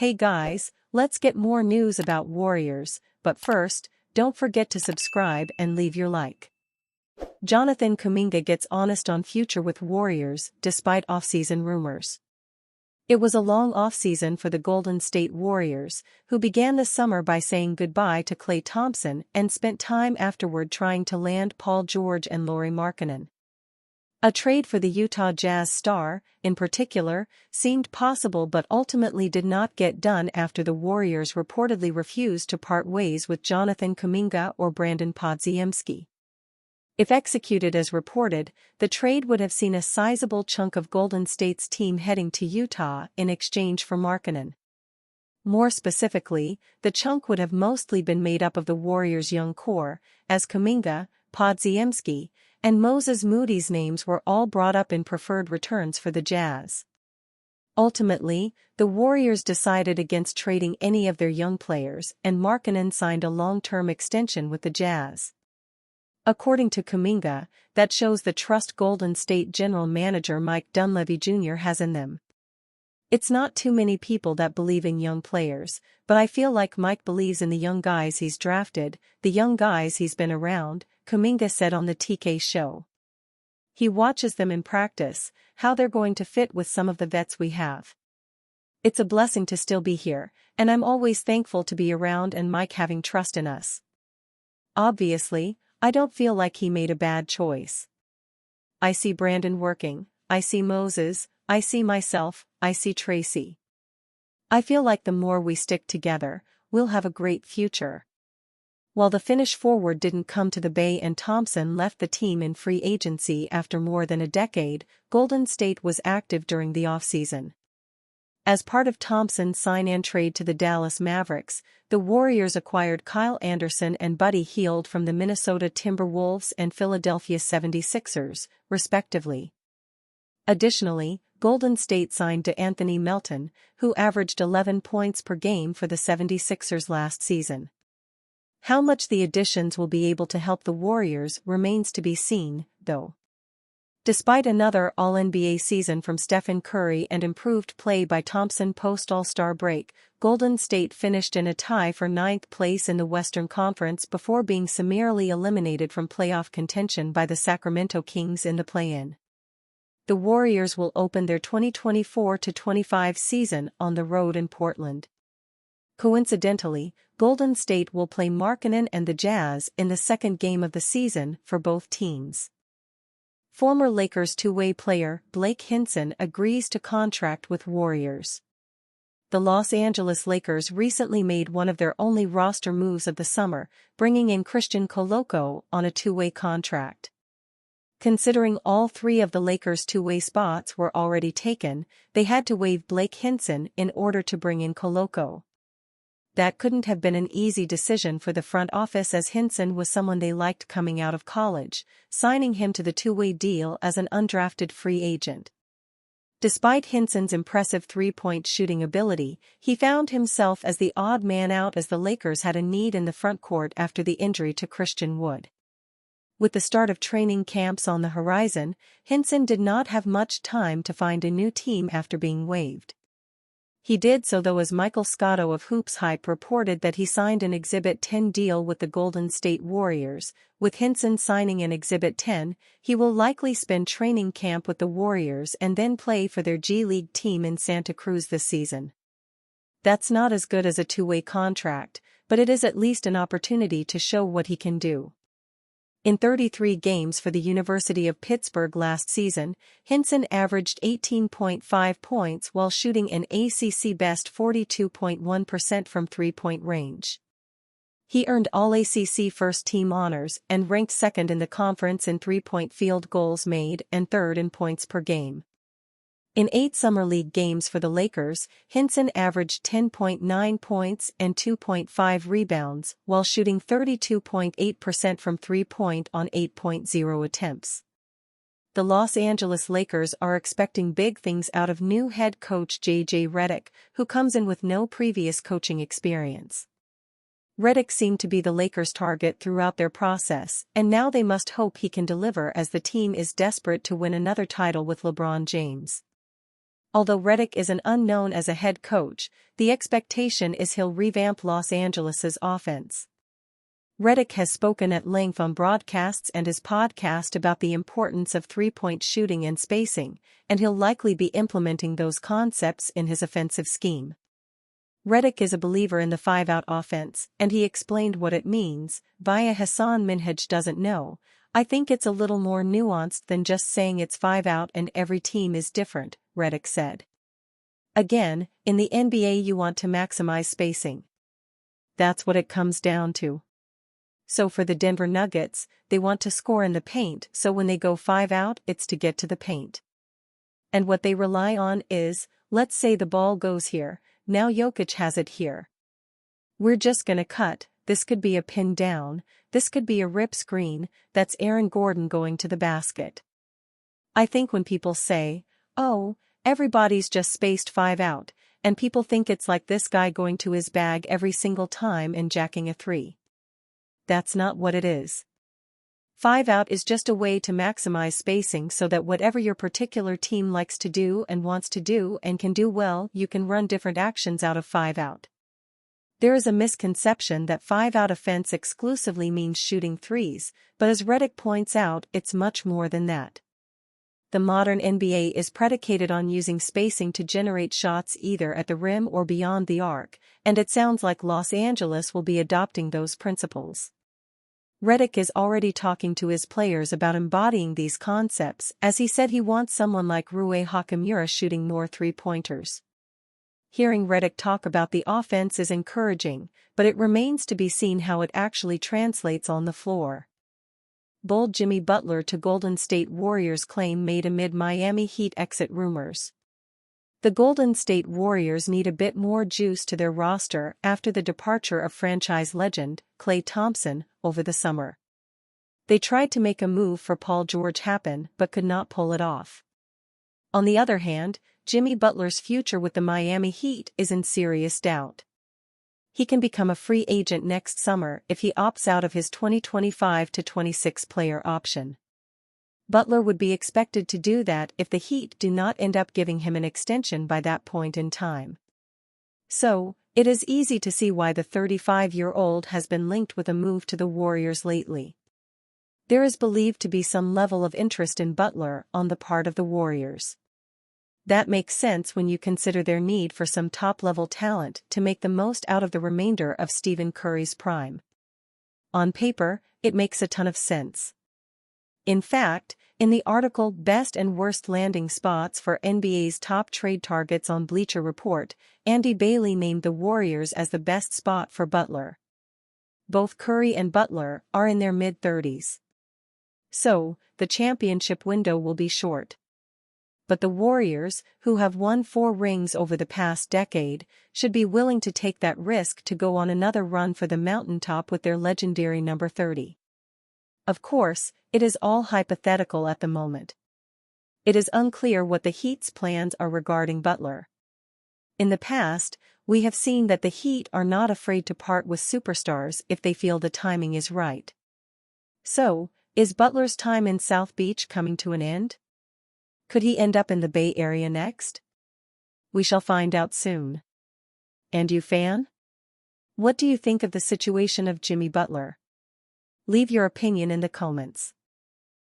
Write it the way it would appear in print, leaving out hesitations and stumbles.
Hey guys, let's get more news about Warriors, but first, don't forget to subscribe and leave your like. Jonathan Kuminga gets honest on future with Warriors despite offseason rumors. It was a long offseason for the Golden State Warriors, who began the summer by saying goodbye to Klay Thompson and spent time afterward trying to land Paul George and Lauri Markkanen. A trade for the Utah Jazz star, in particular, seemed possible but ultimately did not get done after the Warriors reportedly refused to part ways with Jonathan Kuminga or Brandon Podziemski. If executed as reported, the trade would have seen a sizable chunk of Golden State's team heading to Utah in exchange for Markkanen. More specifically, the chunk would have mostly been made up of the Warriors' young core, as Kuminga, Podziemski, and Moses Moody's names were all brought up in preferred returns for the Jazz. Ultimately, the Warriors decided against trading any of their young players and Markkanen signed a long-term extension with the Jazz. According to Kuminga, that shows the trust Golden State general manager Mike Dunleavy Jr. has in them. It's not too many people that believe in young players, but I feel like Mike believes in the young guys he's drafted, the young guys he's been around, Kuminga said on the TK show. He watches them in practice, how they're going to fit with some of the vets we have. It's a blessing to still be here, and I'm always thankful to be around and Mike having trust in us. Obviously, I don't feel like he made a bad choice. I see Brandon working, I see Moses, I see myself, I see Tracy. I feel like the more we stick together, we'll have a great future. While the Finnish forward didn't come to the Bay and Thompson left the team in free agency after more than a decade, Golden State was active during the offseason. As part of Thompson's sign-and trade to the Dallas Mavericks, the Warriors acquired Kyle Anderson and Buddy Hield from the Minnesota Timberwolves and Philadelphia 76ers, respectively. Additionally, Golden State signed DeAnthony Melton, who averaged 11 points per game for the 76ers last season. How much the additions will be able to help the Warriors remains to be seen, though. Despite another All-NBA season from Stephen Curry and improved play by Thompson post-All-Star break, Golden State finished in a tie for 9th place in the Western Conference before being summarily eliminated from playoff contention by the Sacramento Kings in the play-in. The Warriors will open their 2024-25 season on the road in Portland. Coincidentally, Golden State will play Markkanen and the Jazz in the second game of the season for both teams. Former Lakers two-way player Blake Hinson agrees to contract with Warriors. The Los Angeles Lakers recently made one of their only roster moves of the summer, bringing in Christian Koloko on a two-way contract. Considering all three of the Lakers' two-way spots were already taken, they had to waive Blake Hinson in order to bring in Koloko. That couldn't have been an easy decision for the front office as Hinson was someone they liked coming out of college, signing him to the two-way deal as an undrafted free agent. Despite Hinson's impressive three-point shooting ability, he found himself as the odd man out as the Lakers had a need in the front court after the injury to Christian Wood. With the start of training camps on the horizon, Hinson did not have much time to find a new team after being waived. He did so though, as Michael Scotto of Hoops Hype reported that he signed an Exhibit 10 deal with the Golden State Warriors. With Hinson signing an Exhibit 10, he will likely spend training camp with the Warriors and then play for their G League team in Santa Cruz this season. That's not as good as a two-way contract, but it is at least an opportunity to show what he can do. In 33 games for the University of Pittsburgh last season, Hinson averaged 18.5 points while shooting an ACC-best 42.1% from three-point range. He earned All-ACC first-team honors and ranked second in the conference in three-point field goals made and third in points per game. In 8 Summer League games for the Lakers, Hinson averaged 10.9 points and 2.5 rebounds while shooting 32.8% from three-point on 8.0 attempts. The Los Angeles Lakers are expecting big things out of new head coach J.J. Redick, who comes in with no previous coaching experience. Redick seemed to be the Lakers' target throughout their process, and now they must hope he can deliver as the team is desperate to win another title with LeBron James. Although Redick is an unknown as a head coach, the expectation is he'll revamp Los Angeles's offense. Redick has spoken at length on broadcasts and his podcast about the importance of three-point shooting and spacing, and he'll likely be implementing those concepts in his offensive scheme. Redick is a believer in the five-out offense, and he explained what it means. Via Hassan Minhaj doesn't know. I think it's a little more nuanced than just saying it's five out and every team is different, Redick said. Again, in the NBA you want to maximize spacing. That's what it comes down to. So for the Denver Nuggets, they want to score in the paint, so when they go five out, it's to get to the paint. And what they rely on is, let's say the ball goes here, now Jokic has it here. We're just gonna cut, this could be a pin down, this could be a rip screen, that's Aaron Gordon going to the basket. I think when people say, oh, everybody's just spaced five out, and people think it's like this guy going to his bag every single time and jacking a three. That's not what it is. Five out is just a way to maximize spacing so that whatever your particular team likes to do and wants to do and can do well, you can run different actions out of five out. There is a misconception that five-out offense exclusively means shooting threes, but as Redick points out, it's much more than that. The modern NBA is predicated on using spacing to generate shots either at the rim or beyond the arc, and it sounds like Los Angeles will be adopting those principles. Redick is already talking to his players about embodying these concepts, as he said he wants someone like Rui Hachimura shooting more three-pointers. Hearing Redick talk about the offense is encouraging, but it remains to be seen how it actually translates on the floor. Bold Jimmy Butler to Golden State Warriors claim made amid Miami Heat exit rumors. The Golden State Warriors need a bit more juice to their roster after the departure of franchise legend, Klay Thompson, over the summer. They tried to make a move for Paul George happen but could not pull it off. On the other hand, Jimmy Butler's future with the Miami Heat is in serious doubt. He can become a free agent next summer if he opts out of his 2025-26 player option. Butler would be expected to do that if the Heat do not end up giving him an extension by that point in time. So, it is easy to see why the 35-year-old has been linked with a move to the Warriors lately. There is believed to be some level of interest in Butler on the part of the Warriors. That makes sense when you consider their need for some top-level talent to make the most out of the remainder of Stephen Curry's prime. On paper, it makes a ton of sense. In fact, in the article Best and Worst Landing Spots for NBA's Top Trade Targets on Bleacher Report, Andy Bailey named the Warriors as the best spot for Butler. Both Curry and Butler are in their mid-30s. So, the championship window will be short. But the Warriors, who have won 4 rings over the past decade, should be willing to take that risk to go on another run for the mountaintop with their legendary number 30. Of course, it is all hypothetical at the moment. It is unclear what the Heat's plans are regarding Butler. In the past, we have seen that the Heat are not afraid to part with superstars if they feel the timing is right. So, is Butler's time in South Beach coming to an end? Could he end up in the Bay Area next? We shall find out soon. And you, fan? What do you think of the situation of Jimmy Butler? Leave your opinion in the comments.